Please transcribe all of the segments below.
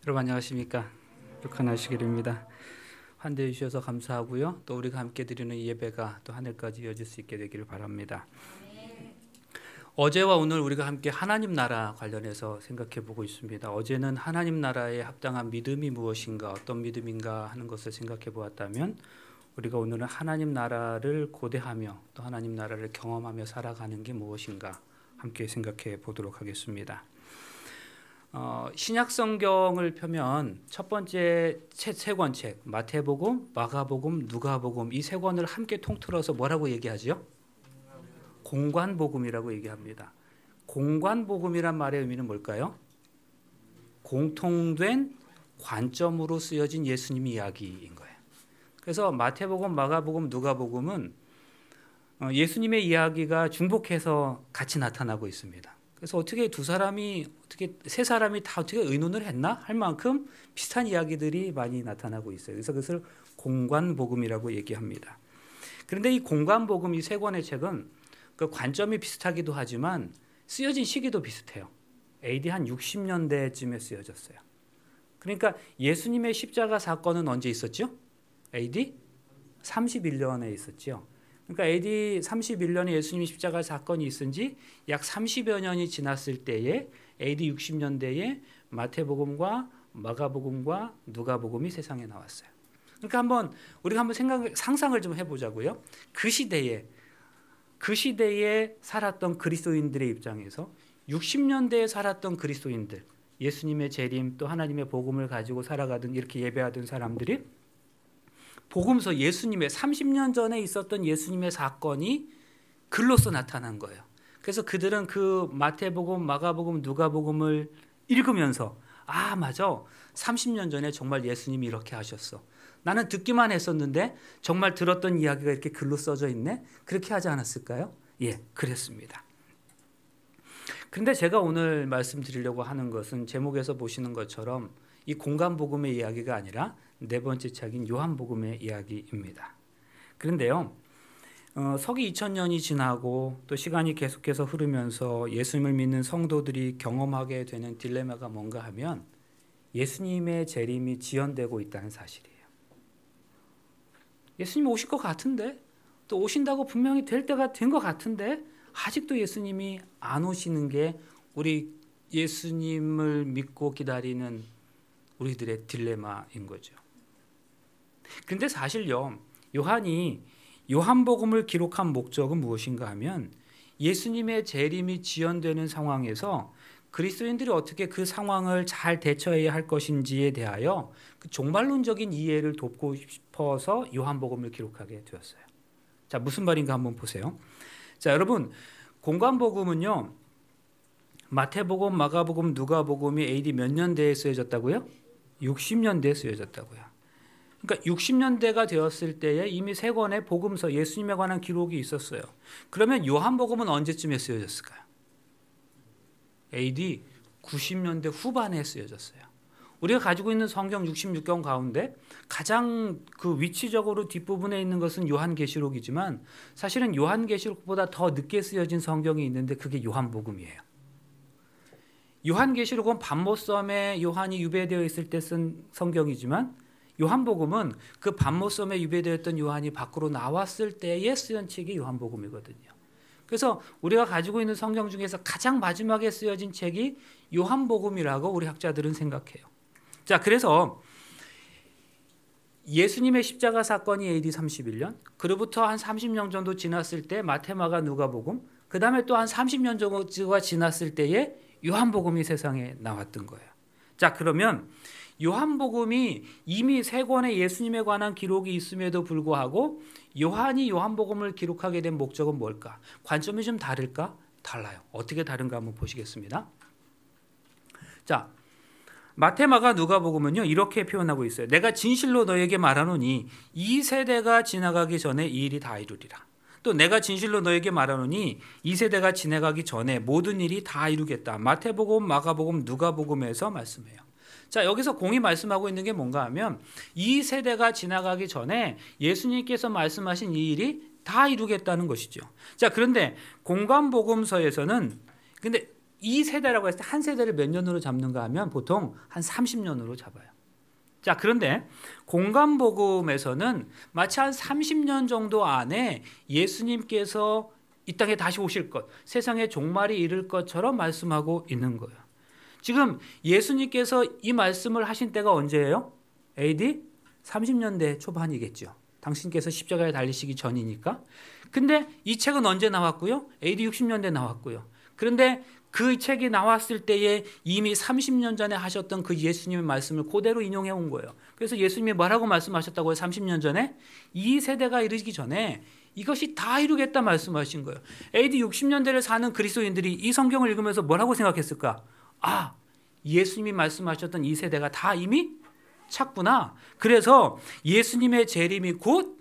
여러분 안녕하십니까? 북한 하시길입니다. 환대해 주셔서 감사하고요. 또 우리가 함께 드리는 이 예배가 또 하늘까지 이어질 수 있게 되기를 바랍니다. 어제와 오늘 우리가 함께 하나님 나라 관련해서 생각해 보고 있습니다. 어제는 하나님 나라에 합당한 믿음이 무엇인가, 어떤 믿음인가 하는 것을 생각해 보았다면, 우리가 오늘은 하나님 나라를 고대하며 또 하나님 나라를 경험하며 살아가는 게 무엇인가 함께 생각해 보도록 하겠습니다. 신약 성경을 펴면 첫 번째 세 권책 마태복음, 마가복음, 누가복음 이 세 권을 함께 통틀어서 뭐라고 얘기하죠? 공관복음이라고 얘기합니다. 공관복음이란 말의 의미는 뭘까요? 공통된 관점으로 쓰여진 예수님 이야기인 거예요. 그래서 마태복음, 마가복음, 누가복음은 예수님의 이야기가 중복해서 같이 나타나고 있습니다. 그래서 어떻게 세 사람이 다 어떻게 의논을 했나 할 만큼 비슷한 이야기들이 많이 나타나고 있어요. 그래서 그것을 공관복음이라고 얘기합니다. 그런데 이 공관복음 이 세 권의 책은 그 관점이 비슷하기도 하지만 쓰여진 시기도 비슷해요. AD 한 60년대쯤에 쓰여졌어요. 그러니까 예수님의 십자가 사건은 언제 있었죠? AD 31년에 있었죠. 그러니까 AD 31년에 예수님의 십자가 사건이 있은 지 약 30여 년이 지났을 때에 AD 60년대에 마태복음과 마가복음과 누가복음이 세상에 나왔어요. 그러니까 우리가 한번 상상을 좀 해보자고요. 그 시대에 살았던 그리스도인들의 입장에서 60년대에 살았던 그리스도인들, 예수님의 재림 또 하나님의 복음을 가지고 살아가던 이렇게 예배하던 사람들이 복음서 예수님의 30년 전에 있었던 예수님의 사건이 글로써 나타난 거예요. 그래서 그들은 그 마태복음, 마가복음, 누가복음을 읽으면서 맞아. 30년 전에 정말 예수님이 이렇게 하셨어. 나는 듣기만 했었는데 정말 들었던 이야기가 이렇게 글로 써져 있네. 그렇게 하지 않았을까요? 예, 그랬습니다. 그런데 제가 오늘 말씀드리려고 하는 것은 제목에서 보시는 것처럼 이 공관복음의 이야기가 아니라 네 번째 책인 요한복음의 이야기입니다. 그런데요, 서기 2000년이 지나고 또 시간이 계속해서 흐르면서 예수님을 믿는 성도들이 경험하게 되는 딜레마가 뭔가 하면 예수님의 재림이 지연되고 있다는 사실이에요. 예수님 오실 것 같은데, 또 오신다고 분명히 될 때가 된 것 같은데 아직도 예수님이 안 오시는 게 우리 예수님을 믿고 기다리는 우리들의 딜레마인 거죠. 그런데 사실요, 요한이 요한복음을 기록한 목적은 무엇인가 하면 예수님의 재림이 지연되는 상황에서 그리스도인들이 어떻게 그 상황을 잘 대처해야 할 것인지에 대하여 그 종말론적인 이해를 돕고 싶어서 요한복음을 기록하게 되었어요. 자, 무슨 말인가 한번 보세요. 자, 여러분, 공관복음은요, 마태복음, 마가복음, 누가복음이 AD 몇 년대에 쓰여졌다고요? 60년대에 쓰여졌다고요. 그러니까 60년대가 되었을 때에 이미 세 권의 복음서, 예수님에 관한 기록이 있었어요. 그러면 요한복음은 언제쯤에 쓰여졌을까요? AD 90년대 후반에 쓰여졌어요. 우리가 가지고 있는 성경 66권 가운데 가장 그 위치적으로 뒷부분에 있는 것은 요한계시록이지만 사실은 요한계시록보다 더 늦게 쓰여진 성경이 있는데 그게 요한복음이에요. 요한계시록은 반모섬에 요한이 유배되어 있을 때 쓴 성경이지만 요한복음은 그 반모섬에 유배되었던 요한이 밖으로 나왔을 때에 쓰인 책이 요한복음이거든요. 그래서 우리가 가지고 있는 성경 중에서 가장 마지막에 쓰여진 책이 요한복음이라고 우리 학자들은 생각해요. 자, 그래서 예수님의 십자가 사건이 AD 31년, 그로부터 한 30년 정도 지났을 때 마태, 마가, 누가복음, 그 다음에 또 한 30년 정도가 지났을 때에 요한복음이 세상에 나왔던 거예요. 자, 그러면 요한복음이 이미 세 권의 예수님에 관한 기록이 있음에도 불구하고 요한이 요한복음을 기록하게 된 목적은 뭘까? 관점이 좀 다를까? 달라요. 어떻게 다른가 한번 보시겠습니다. 자, 마태, 마가, 누가복음은요 이렇게 표현하고 있어요. 내가 진실로 너에게 말하노니 이 세대가 지나가기 전에 이 일이 다 이루리라. 또 내가 진실로 너에게 말하노니 이 세대가 지나가기 전에 모든 일이 다 이루겠다. 마태복음, 마가복음, 누가복음에서 말씀해요. 자, 여기서 공이 말씀하고 있는 게 뭔가 하면 이 세대가 지나가기 전에 예수님께서 말씀하신 이 일이 다 이루겠다는 것이죠. 자, 그런데 공관복음서에서는 근데 이 세대라고 했을 때 한 세대를 몇 년으로 잡는가 하면 보통 한 30년으로 잡아요. 자, 그런데 공간복음에서는 마치 한 30년 정도 안에 예수님께서 이 땅에 다시 오실 것, 세상의 종말이 이를 것처럼 말씀하고 있는 거예요. 지금 예수님께서 이 말씀을 하신 때가 언제예요? AD 30년대 초반이겠죠. 당신께서 십자가에 달리시기 전이니까. 근데 이 책은 언제 나왔고요? AD 60년대 나왔고요. 그런데 그 책이 나왔을 때에 이미 30년 전에 하셨던 그 예수님의 말씀을 그대로 인용해 온 거예요. 그래서 예수님이 뭐라고 말씀하셨다고요? 30년 전에? 이 세대가 이르기 전에 이것이 다 이루겠다 말씀하신 거예요. AD 60년대를 사는 그리스도인들이 이 성경을 읽으면서 뭐라고 생각했을까? 아, 예수님이 말씀하셨던 이 세대가 다 이미 찼구나. 그래서 예수님의 재림이 곧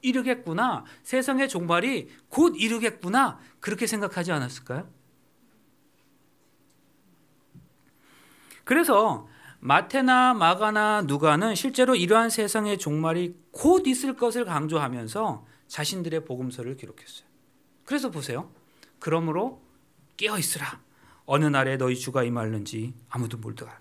이르겠구나. 세상의 종말이 곧 이르겠구나. 그렇게 생각하지 않았을까요? 그래서 마태나 마가나 누가는 실제로 이러한 세상의 종말이 곧 있을 것을 강조하면서 자신들의 복음서를 기록했어요. 그래서 보세요. 그러므로 깨어있으라. 어느 날에 너희 주가 임하는지 아무도 모르다.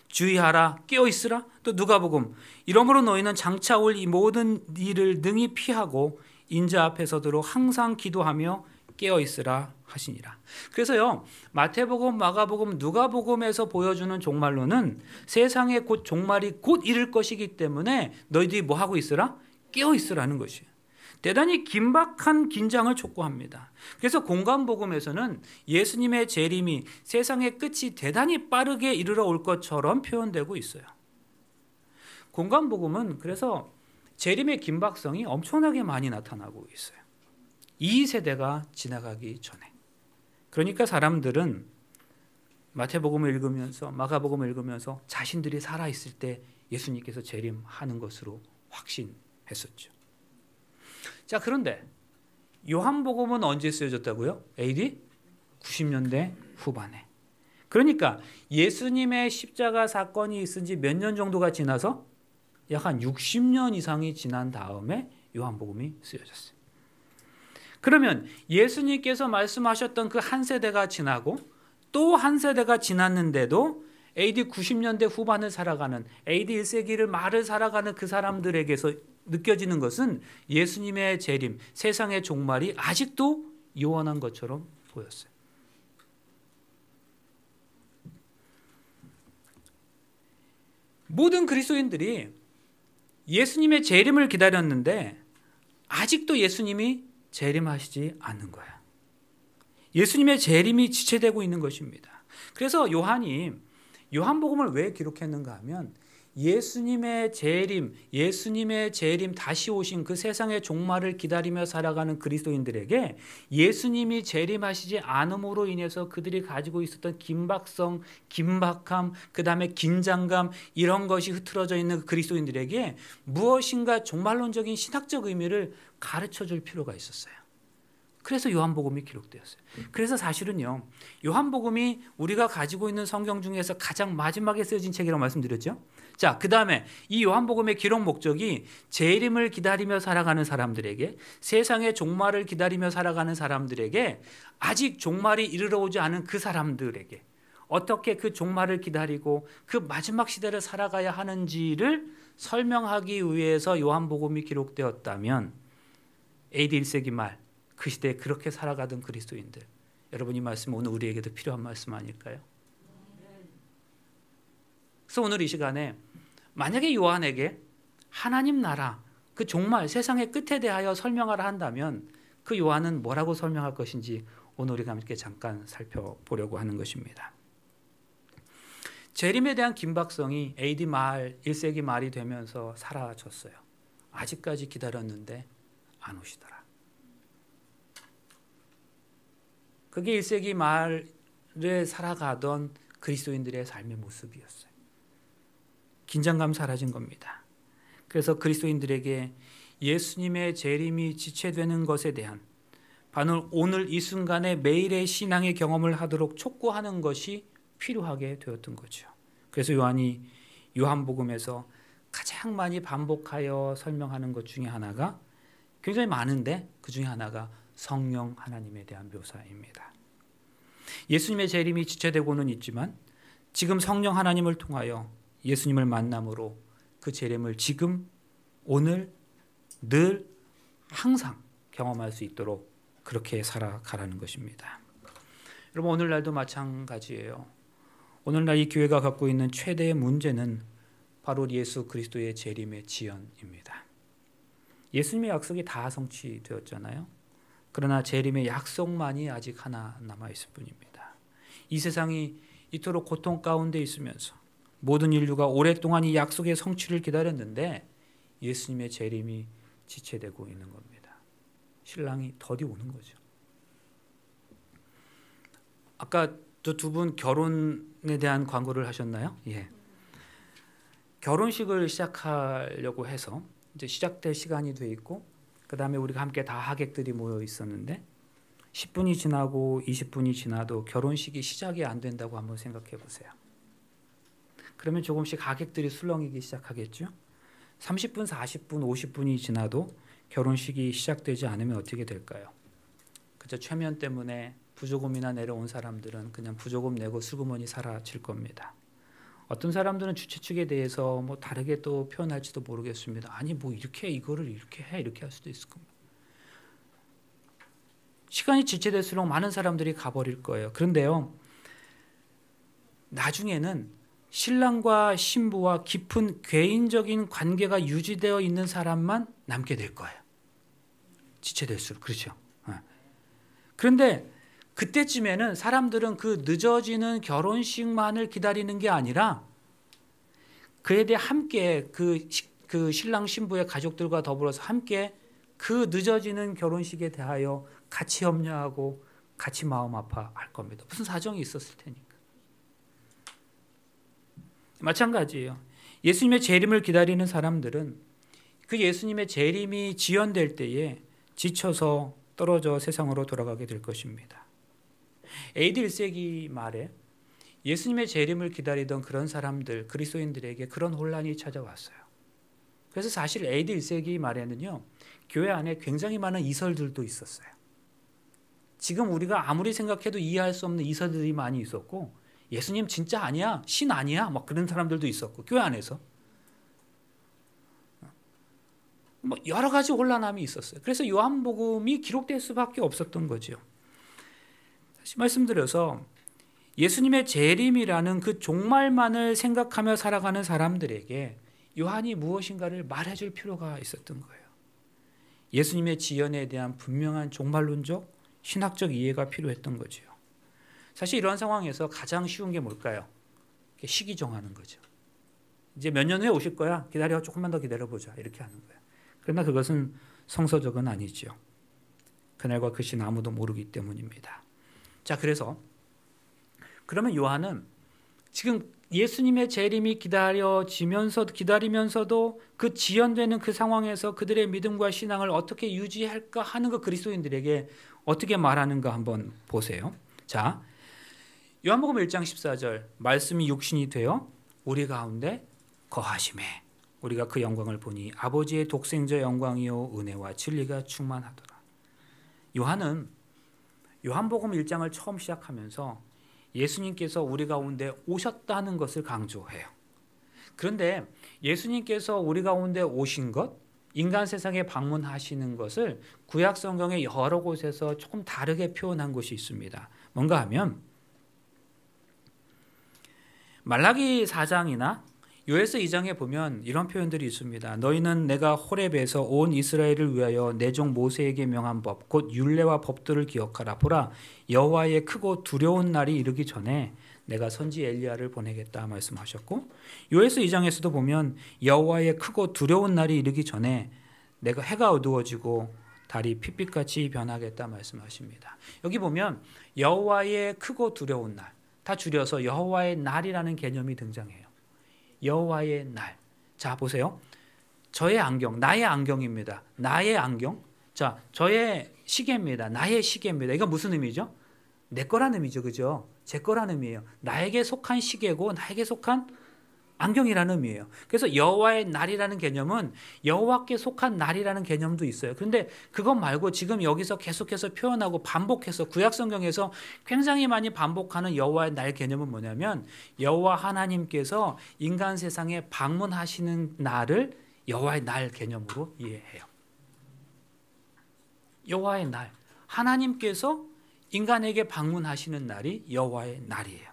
주의하라. 깨어있으라. 또 누가복음. 이러므로 너희는 장차 올 이 모든 일을 능히 피하고 인자 앞에 서도록 항상 기도하며 깨어있으라 하시니라. 그래서요, 마태복음, 마가복음, 누가복음에서 보여주는 종말론은 세상에 곧 종말이 곧 이를 것이기 때문에 너희들이 뭐 하고 있으라? 깨어있으라는 것이에요. 대단히 긴박한 긴장을 촉구합니다. 그래서 공간복음에서는 예수님의 재림이 세상의 끝이 대단히 빠르게 이르러 올 것처럼 표현되고 있어요. 공간복음은 그래서 재림의 긴박성이 엄청나게 많이 나타나고 있어요. 이 세대가 지나가기 전에. 그러니까 사람들은 마태복음을 읽으면서 마가복음을 읽으면서 자신들이 살아있을 때 예수님께서 재림하는 것으로 확신했었죠. 자, 그런데 요한복음은 언제 쓰여졌다고요? AD 90년대 후반에. 그러니까 예수님의 십자가 사건이 있은 지 몇 년 정도가 지나서 약 한 60년 이상이 지난 다음에 요한복음이 쓰여졌어요. 그러면 예수님께서 말씀하셨던 그 한 세대가 지나고 또 한 세대가 지났는데도 AD 90년대 후반을 살아가는 AD 1세기를 말을 살아가는 그 사람들에게서 느껴지는 것은 예수님의 재림, 세상의 종말이 아직도 요원한 것처럼 보였어요. 모든 그리스도인들이 예수님의 재림을 기다렸는데 아직도 예수님이 재림하시지 않는 거야. 예수님의 재림이 지체되고 있는 것입니다. 그래서 요한이 요한복음을 왜 기록했는가 하면 예수님의 재림 다시 오신 그 세상의 종말을 기다리며 살아가는 그리스도인들에게 예수님이 재림하시지 않음으로 인해서 그들이 가지고 있었던 긴박성, 긴박함, 그 다음에 긴장감 이런 것이 흐트러져 있는 그 그리스도인들에게 무엇인가 종말론적인 신학적 의미를 가르쳐 줄 필요가 있었어요. 그래서 요한복음이 기록되었어요. 그래서 사실은요, 요한복음이 우리가 가지고 있는 성경 중에서 가장 마지막에 쓰여진 책이라고 말씀드렸죠. 자, 그 다음에 이 요한복음의 기록 목적이 재림을 기다리며 살아가는 사람들에게, 세상의 종말을 기다리며 살아가는 사람들에게, 아직 종말이 이르러 오지 않은 그 사람들에게 어떻게 그 종말을 기다리고 그 마지막 시대를 살아가야 하는지를 설명하기 위해서 요한복음이 기록되었다면 AD 1세기 말 그 시대에 그렇게 살아가던 그리스도인들, 여러분 이 말씀은 오늘 우리에게도 필요한 말씀 아닐까요? 그래서 오늘 이 시간에 만약에 요한에게 하나님 나라, 그 종말, 세상의 끝에 대하여 설명하라 한다면 그 요한은 뭐라고 설명할 것인지 오늘 우리가 함께 잠깐 살펴보려고 하는 것입니다. 재림에 대한 긴박성이 AD 말, 1세기 말이 되면서 사라졌어요. 아직까지 기다렸는데 안 오시더라. 그게 1세기 말에 살아가던 그리스도인들의 삶의 모습이었어요. 긴장감 사라진 겁니다. 그래서 그리스도인들에게 예수님의 재림이 지체되는 것에 대한 오늘 이 순간에 매일의 신앙의 경험을 하도록 촉구하는 것이 필요하게 되었던 거죠. 그래서 요한이 요한복음에서 가장 많이 반복하여 설명하는 것 중에 하나가 굉장히 많은데 그 중에 하나가 성령 하나님에 대한 묘사입니다. 예수님의 재림이 지체되고는 있지만 지금 성령 하나님을 통하여 예수님을 만남으로 그 재림을 지금, 오늘, 늘, 항상 경험할 수 있도록 그렇게 살아가라는 것입니다. 여러분, 오늘날도 마찬가지예요. 오늘날 이 교회가 갖고 있는 최대의 문제는 바로 예수 그리스도의 재림의 지연입니다. 예수님의 약속이 다 성취되었잖아요. 그러나 재림의 약속만이 아직 하나 남아있을 뿐입니다. 이 세상이 이토록 고통 가운데 있으면서 모든 인류가 오랫동안 이 약속의 성취를 기다렸는데 예수님의 재림이 지체되고 있는 겁니다. 신랑이 더디 오는 거죠. 아까 저 두 분 결혼에 대한 광고를 하셨나요? 예. 결혼식을 시작하려고 해서 이제 시작될 시간이 돼 있고, 그 다음에 우리가 함께 다 하객들이 모여 있었는데 10분이 지나고 20분이 지나도 결혼식이 시작이 안 된다고 한번 생각해 보세요. 그러면 조금씩 하객들이 술렁이기 시작하겠죠. 30분, 40분, 50분이 지나도 결혼식이 시작되지 않으면 어떻게 될까요? 그저 최면 때문에 부조금이나 내려온 사람들은 그냥 부조금 내고 슬그머니 사라질 겁니다. 어떤 사람들은 주최 측에 대해서 뭐 다르게 또 표현할지도 모르겠습니다. 아니 뭐 이렇게 이거를 이렇게 해 이렇게 할 수도 있을 겁니다. 시간이 지체될수록 많은 사람들이 가버릴 거예요. 그런데요, 나중에는 신랑과 신부와 깊은 개인적인 관계가 유지되어 있는 사람만 남게 될 거예요. 지체될수록. 그렇죠. 그런데 그때쯤에는 사람들은 그 늦어지는 결혼식만을 기다리는 게 아니라 그에 대해 함께 그 신랑 신부의 가족들과 더불어서 함께 그 늦어지는 결혼식에 대하여 같이 염려하고 같이 마음 아파할 겁니다. 무슨 사정이 있었을 테니까. 마찬가지예요. 예수님의 재림을 기다리는 사람들은 그 예수님의 재림이 지연될 때에 지쳐서 떨어져 세상으로 돌아가게 될 것입니다. AD 1세기 말에 예수님의 재림을 기다리던 그런 사람들, 그리스도인들에게 그런 혼란이 찾아왔어요. 그래서 사실 AD 1세기 말에는요, 교회 안에 굉장히 많은 이설들도 있었어요. 지금 우리가 아무리 생각해도 이해할 수 없는 이설들이 많이 있었고, 예수님 진짜 아니야, 신 아니야, 막 그런 사람들도 있었고, 교회 안에서 뭐 여러 가지 혼란함이 있었어요. 그래서 요한복음이 기록될 수밖에 없었던 거죠. 다시 말씀드려서 예수님의 재림이라는 그 종말만을 생각하며 살아가는 사람들에게 요한이 무엇인가를 말해줄 필요가 있었던 거예요. 예수님의 지연에 대한 분명한 종말론적, 신학적 이해가 필요했던 거죠. 사실 이런 상황에서 가장 쉬운 게 뭘까요? 시기 정하는 거죠. 이제 몇 년 후에 오실 거야. 기다려, 조금만 더 기다려보자. 이렇게 하는 거예요. 그러나 그것은 성서적은 아니죠. 그날과 그 시는 아무도 모르기 때문입니다. 자, 그래서 그러면 요한은 지금 예수님의 재림이 기다리면서도 그 지연되는 그 상황에서 그들의 믿음과 신앙을 어떻게 유지할까 하는 거 그리스도인들에게 어떻게 말하는가 한번 보세요. 자, 요한복음 1장 14절 말씀이 육신이 되어 우리 가운데 거하심에 우리가 그 영광을 보니 아버지의 독생자 영광이요 은혜와 진리가 충만하더라. 요한은 요한복음 1장을 처음 시작하면서 예수님께서 우리 가운데 오셨다는 것을 강조해요. 그런데 예수님께서 우리 가운데 오신 것, 인간 세상에 방문하시는 것을 구약 성경의 여러 곳에서 조금 다르게 표현한 곳이 있습니다. 뭔가 하면 말라기 4장이나 요에서 2장에 보면 이런 표현들이 있습니다. 너희는 내가 호렙에서 온 이스라엘을 위하여 내 종 모세에게 명한 법 곧 율례와 법도를 기억하라. 보라, 여호와의 크고 두려운 날이 이르기 전에 내가 선지 엘리야를 보내겠다 말씀하셨고, 요에서 2장에서도 보면 여호와의 크고 두려운 날이 이르기 전에 내가 해가 어두워지고 달이 핏빛같이 변하겠다 말씀하십니다. 여기 보면 여호와의 크고 두려운 날, 다 줄여서 여호와의 날이라는 개념이 등장해요. 여호와의 날. 자, 보세요. 저의 안경, 나의 안경입니다. 나의 안경. 자, 저의 시계입니다. 나의 시계입니다. 이건 무슨 의미죠? 내 거란 의미죠. 그죠? 제 거란 의미예요. 나에게 속한 시계고 나에게 속한 안경이라는 의미예요. 그래서 여호와의 날이라는 개념은 여호와께 속한 날이라는 개념도 있어요. 그런데 그것 말고 지금 여기서 계속해서 표현하고 반복해서 구약 성경에서 굉장히 많이 반복하는 여호와의 날 개념은 뭐냐면 여호와 하나님께서 인간 세상에 방문하시는 날을 여호와의 날 개념으로 이해해요. 여호와의 날, 하나님께서 인간에게 방문하시는 날이 여호와의 날이에요.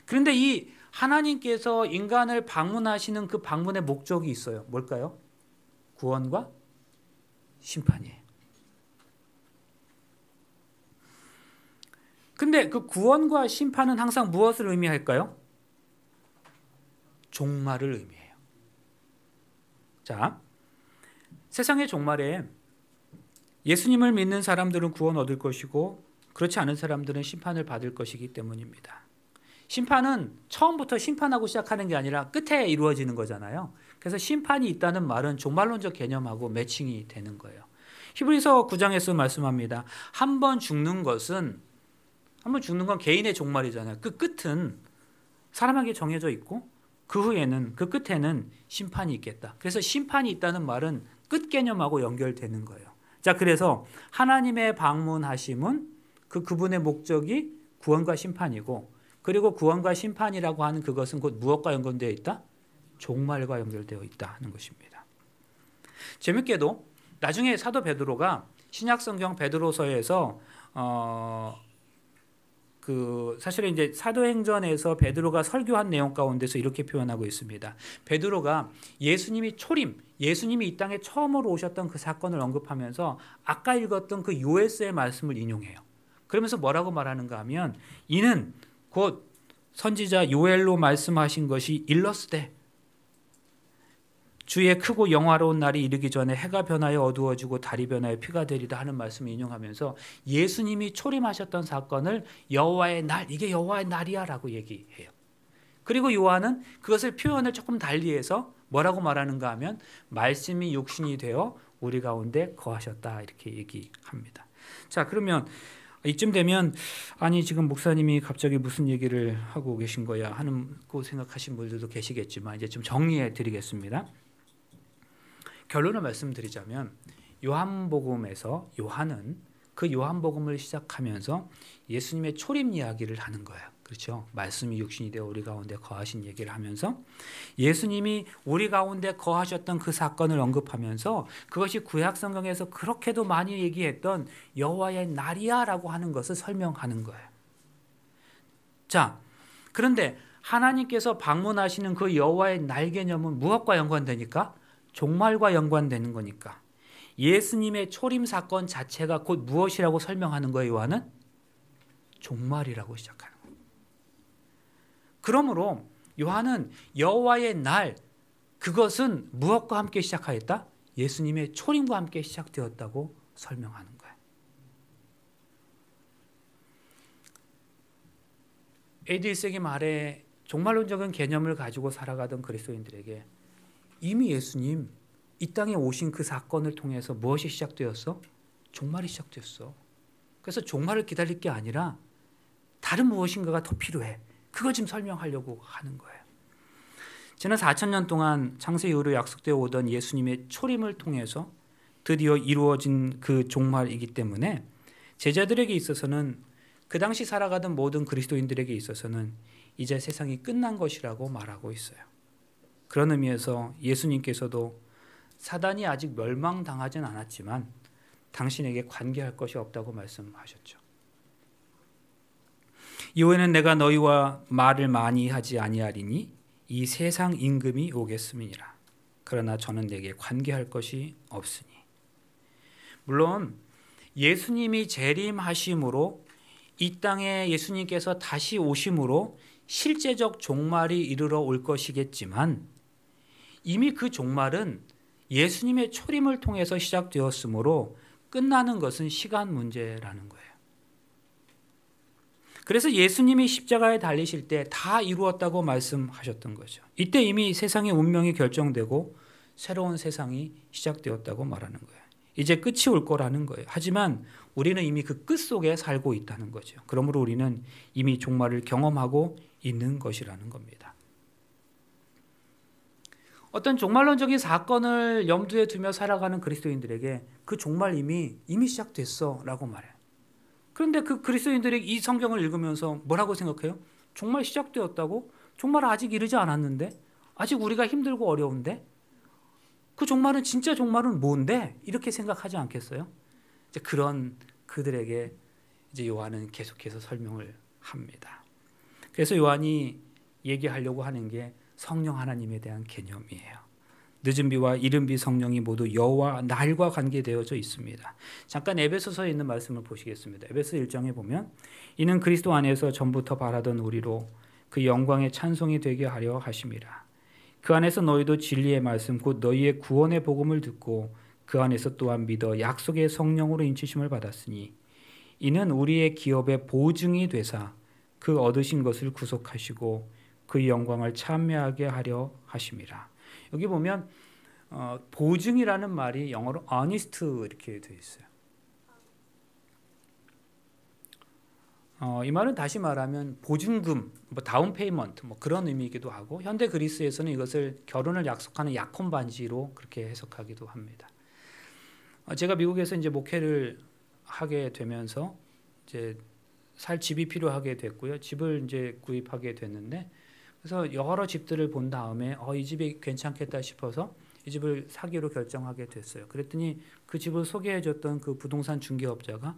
그런데 이 하나님께서 인간을 방문하시는 그 방문의 목적이 있어요. 뭘까요? 구원과 심판이에요. 근데 그 구원과 심판은 항상 무엇을 의미할까요? 종말을 의미해요. 자, 세상의 종말에 예수님을 믿는 사람들은 구원 얻을 것이고 그렇지 않은 사람들은 심판을 받을 것이기 때문입니다. 심판은 처음부터 심판하고 시작하는 게 아니라 끝에 이루어지는 거잖아요. 그래서 심판이 있다는 말은 종말론적 개념하고 매칭이 되는 거예요. 히브리서 9장에서 말씀합니다. 한 번 죽는 건 개인의 종말이잖아요. 그 끝은 사람에게 정해져 있고 그 후에는 그 끝에는 심판이 있겠다. 그래서 심판이 있다는 말은 끝 개념하고 연결되는 거예요. 자, 그래서 하나님의 방문하심은 그분의 목적이 구원과 심판이고 그리고 구원과 심판이라고 하는 그것은 곧 무엇과 연결되어 있다? 종말과 연결되어 있다는 것입니다. 재밌게도 나중에 사도 베드로가 신약성경 베드로서에서 사실은 이제 사도행전에서 베드로가 설교한 내용 가운데서 이렇게 표현하고 있습니다. 베드로가 예수님이 이 땅에 처음으로 오셨던 그 사건을 언급하면서 아까 읽었던 그 요에스의 말씀을 인용해요. 그러면서 뭐라고 말하는가 하면 이는 곧 선지자 요엘로 말씀하신 것이 일렀으되 주의 크고 영화로운 날이 이르기 전에 해가 변하여 어두워지고 달이 변하여 피가 되리라 하는 말씀을 인용하면서 예수님이 초림하셨던 사건을 여호와의 날, 이게 여호와의 날이야 라고 얘기해요. 그리고 요한은 그것을 표현을 조금 달리해서 뭐라고 말하는가 하면 말씀이 육신이 되어 우리 가운데 거하셨다 이렇게 얘기합니다. 자, 그러면 이쯤 되면 아니 지금 목사님이 갑자기 무슨 얘기를 하고 계신 거야 하고 생각하신 분들도 계시겠지만 이제 좀 정리해 드리겠습니다. 결론을 말씀드리자면 요한복음에서 요한은 그 요한복음을 시작하면서 예수님의 초림 이야기를 하는 거예요. 그렇죠? 말씀이 육신이 되어 우리 가운데 거하신 얘기를 하면서 예수님이 우리 가운데 거하셨던 그 사건을 언급하면서 그것이 구약 성경에서 그렇게도 많이 얘기했던 여호와의 날이야라고 하는 것을 설명하는 거예요. 자, 그런데 하나님께서 방문하시는 그 여호와의 날 개념은 무엇과 연관되니까? 종말과 연관되는 거니까. 예수님의 초림 사건 자체가 곧 무엇이라고 설명하는 거예요, 요한은? 종말이라고 시작하는 거예요. 그러므로 요한은 여호와의 날, 그것은 무엇과 함께 시작하였다? 예수님의 초림과 함께 시작되었다고 설명하는 거예요. AD 1세기 말에 종말론적인 개념을 가지고 살아가던 그리스도인들에게 이미 예수님 이 땅에 오신 그 사건을 통해서 무엇이 시작되었어? 종말이 시작되었어. 그래서 종말을 기다릴 게 아니라 다른 무엇인가가 더 필요해. 그걸 지금 설명하려고 하는 거예요. 지난 4,000년 동안 창세 이후로 약속되어 오던 예수님의 초림을 통해서 드디어 이루어진 그 종말이기 때문에 제자들에게 있어서는 그 당시 살아가던 모든 그리스도인들에게 있어서는 이제 세상이 끝난 것이라고 말하고 있어요. 그런 의미에서 예수님께서도 사단이 아직 멸망당하진 않았지만 당신에게 관계할 것이 없다고 말씀하셨죠. 이후에는 내가 너희와 말을 많이 하지 아니하리니 이 세상 임금이 오겠음이니라. 그러나 저는 내게 관계할 것이 없으니. 물론 예수님이 재림하심으로 이 땅에 예수님께서 다시 오심으로 실제적 종말이 이르러 올 것이겠지만 이미 그 종말은 예수님의 초림을 통해서 시작되었으므로 끝나는 것은 시간 문제라는 거예요. 그래서 예수님이 십자가에 달리실 때 다 이루었다고 말씀하셨던 거죠. 이때 이미 세상의 운명이 결정되고 새로운 세상이 시작되었다고 말하는 거예요. 이제 끝이 올 거라는 거예요. 하지만 우리는 이미 그 끝 속에 살고 있다는 거죠. 그러므로 우리는 이미 종말을 경험하고 있는 것이라는 겁니다. 어떤 종말론적인 사건을 염두에 두며 살아가는 그리스도인들에게 그 종말 이미 시작됐어 라고 말해요. 그런데 그 그리스도인들이 이 성경을 읽으면서 뭐라고 생각해요? 종말 시작되었다고? 종말 아직 이르지 않았는데? 아직 우리가 힘들고 어려운데? 그 종말은 진짜 종말은 뭔데? 이렇게 생각하지 않겠어요? 이제 그런 그들에게 이제 요한은 계속해서 설명을 합니다. 그래서 요한이 얘기하려고 하는 게 성령 하나님에 대한 개념이에요. 늦은 비와 이른 비 성령이 모두 여와 날과 관계되어져 있습니다. 잠깐 에베소서에 있는 말씀을 보시겠습니다. 에베소 1장에 보면 이는 그리스도 안에서 전부터 바라던 우리로 그 영광의 찬송이 되게 하려 하심이라. 그 안에서 너희도 진리의 말씀 곧 너희의 구원의 복음을 듣고 그 안에서 또한 믿어 약속의 성령으로 인치심을 받았으니 이는 우리의 기업의 보증이 되사 그 얻으신 것을 구속하시고 그 영광을 찬미하게 하려 하심이라. 여기 보면 보증이라는 말이 영어로 earnest 이렇게 되어 있어요. 이 말은 다시 말하면 보증금, 다운 페이먼트 그런 의미이기도 하고 현대 그리스에서는 이것을 결혼을 약속하는 약혼 반지로 그렇게 해석하기도 합니다. 제가 미국에서 이제 목회를 하게 되면서 이제 살 집이 필요하게 됐고요. 집을 이제 구입하게 됐는데 그래서 여러 집들을 본 다음에 이 집이 괜찮겠다 싶어서 이 집을 사기로 결정하게 됐어요. 그랬더니 그 집을 소개해줬던 그 부동산 중개업자가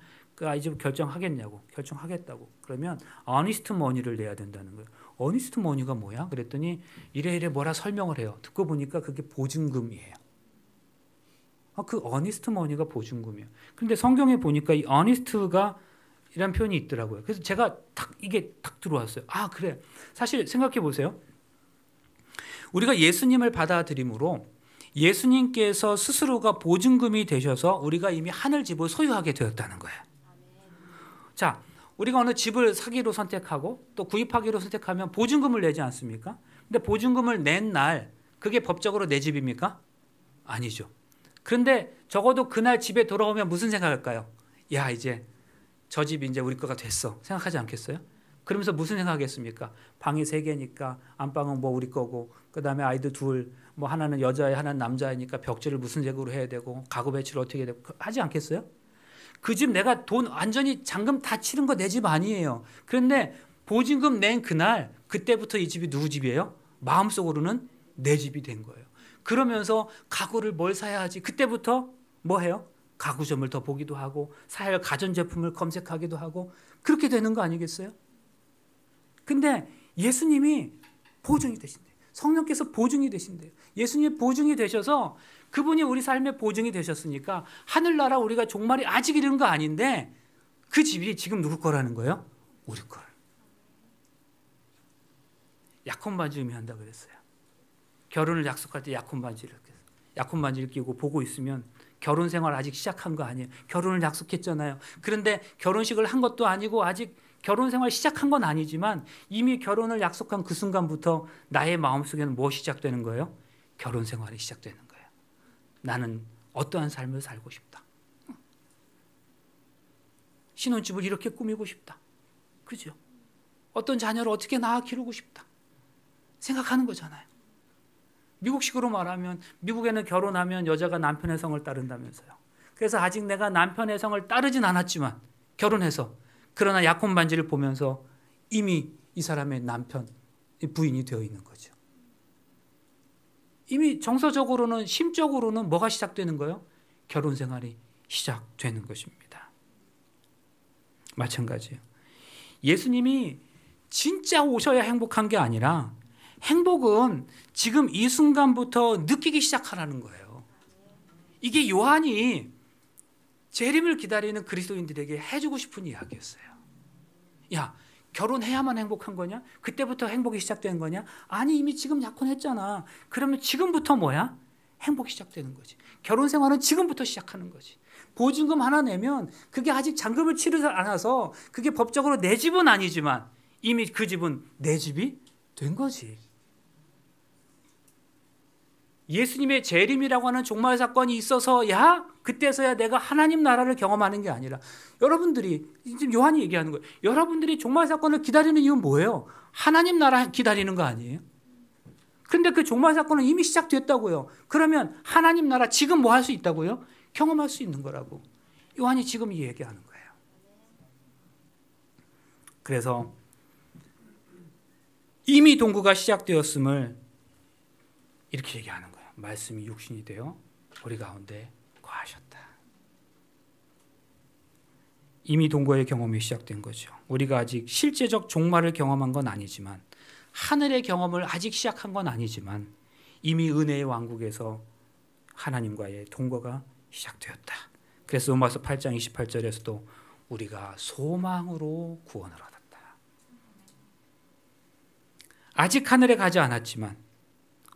이 집을 결정하겠다고. 그러면 어니스트 머니를 내야 된다는 거예요. 어니스트 머니가 뭐야? 그랬더니 이래 뭐라 설명을 해요. 듣고 보니까 그게 보증금이에요. 그 어니스트 머니가 보증금이에요. 그런데 성경에 보니까 이 어니스트가 이런 표현이 있더라고요. 그래서 제가 이게 딱 들어왔어요. 그래. 사실 생각해 보세요. 우리가 예수님을 받아들임으로 예수님께서 스스로가 보증금이 되셔서 우리가 이미 하늘 집을 소유하게 되었다는 거예요. 자, 우리가 어느 집을 사기로 선택하고 또 구입하기로 선택하면 보증금을 내지 않습니까? 근데 보증금을 낸 날 그게 법적으로 내 집입니까? 아니죠. 그런데 적어도 그날 집에 돌아오면 무슨 생각할까요? 야, 이제 저 집이 이제 우리 거가 됐어. 생각하지 않겠어요? 그러면서 무슨 생각하겠습니까? 방이 3개니까 안방은 우리 거고 그다음에 아이들 둘, 하나는 여자애 하나는 남자애니까 벽지를 무슨 색으로 해야 되고 가구 배치를 어떻게 해야 되고 하지 않겠어요? 그 집 내가 돈 완전히 잔금 다 치른 거 내 집 아니에요. 그런데 보증금 낸 그날 그때부터 이 집이 누구 집이에요? 마음속으로는 내 집이 된 거예요. 그러면서 가구를 뭘 사야 하지? 그때부터 뭐 해요? 가구점을 더 보기도 하고 사야 할 가전제품을 검색하기도 하고 그렇게 되는 거 아니겠어요? 근데 예수님이 보증이 되신대요. 성령께서 보증이 되신대요. 예수님이 보증이 되셔서 그분이 우리 삶의 보증이 되셨으니까 하늘나라 우리가 종말이 아직 이른 거 아닌데 그 집이 지금 누구 거라는 거예요? 우리 거를. 약혼 반지 의미한다 그랬어요. 결혼을 약속할 때 약혼 반지를 끼고 보고 있으면 결혼 생활 아직 시작한 거 아니에요. 결혼을 약속했잖아요. 그런데 결혼식을 한 것도 아니고 아직 결혼 생활 시작한 건 아니지만 이미 결혼을 약속한 그 순간부터 나의 마음속에는 무엇이 시작되는 거예요? 결혼 생활이 시작되는 거예요. 나는 어떠한 삶을 살고 싶다. 신혼집을 이렇게 꾸미고 싶다. 그죠? 어떤 자녀를 어떻게 낳아 기르고 싶다. 생각하는 거잖아요. 미국식으로 말하면 미국에는 결혼하면 여자가 남편의 성을 따른다면서요. 그래서 아직 내가 남편의 성을 따르진 않았지만 결혼해서 그러나 약혼 반지를 보면서 이미 이 사람의 남편, 부인이 되어 있는 거죠. 이미 정서적으로는 심적으로는 뭐가 시작되는 거예요? 결혼 생활이 시작되는 것입니다. 마찬가지예요. 예수님이 진짜 오셔야 행복한 게 아니라 행복은 지금 이 순간부터 느끼기 시작하라는 거예요. 이게 요한이 재림을 기다리는 그리스도인들에게 해주고 싶은 이야기였어요. 야, 결혼해야만 행복한 거냐? 그때부터 행복이 시작되는 거냐? 아니, 이미 지금 약혼했잖아. 그러면 지금부터 뭐야? 행복이 시작되는 거지. 결혼 생활은 지금부터 시작하는 거지. 보증금 하나 내면 그게 아직 잔금을 치르지 않아서 그게 법적으로 내 집은 아니지만 이미 그 집은 내 집이 된 거지. 예수님의 재림이라고 하는 종말 사건이 있어서야 그때서야 내가 하나님 나라를 경험하는 게 아니라 여러분들이 지금 요한이 얘기하는 거예요. 여러분들이 종말 사건을 기다리는 이유는 뭐예요? 하나님 나라 기다리는 거 아니에요? 그런데 그 종말 사건은 이미 시작됐다고요. 그러면 하나님 나라 지금 뭐 할 수 있다고요? 경험할 수 있는 거라고. 요한이 지금 이 얘기하는 거예요. 그래서 이미 동거가 시작되었음을 이렇게 얘기하는 거예요. 말씀이 육신이 되어 우리 가운데 거하셨다. 이미 동거의 경험이 시작된 거죠. 우리가 아직 실제적 종말을 경험한 건 아니지만, 하늘의 경험을 아직 시작한 건 아니지만, 이미 은혜의 왕국에서 하나님과의 동거가 시작되었다. 그래서 로마서 8장 28절에서도 우리가 소망으로 구원을 얻었다. 아직 하늘에 가지 않았지만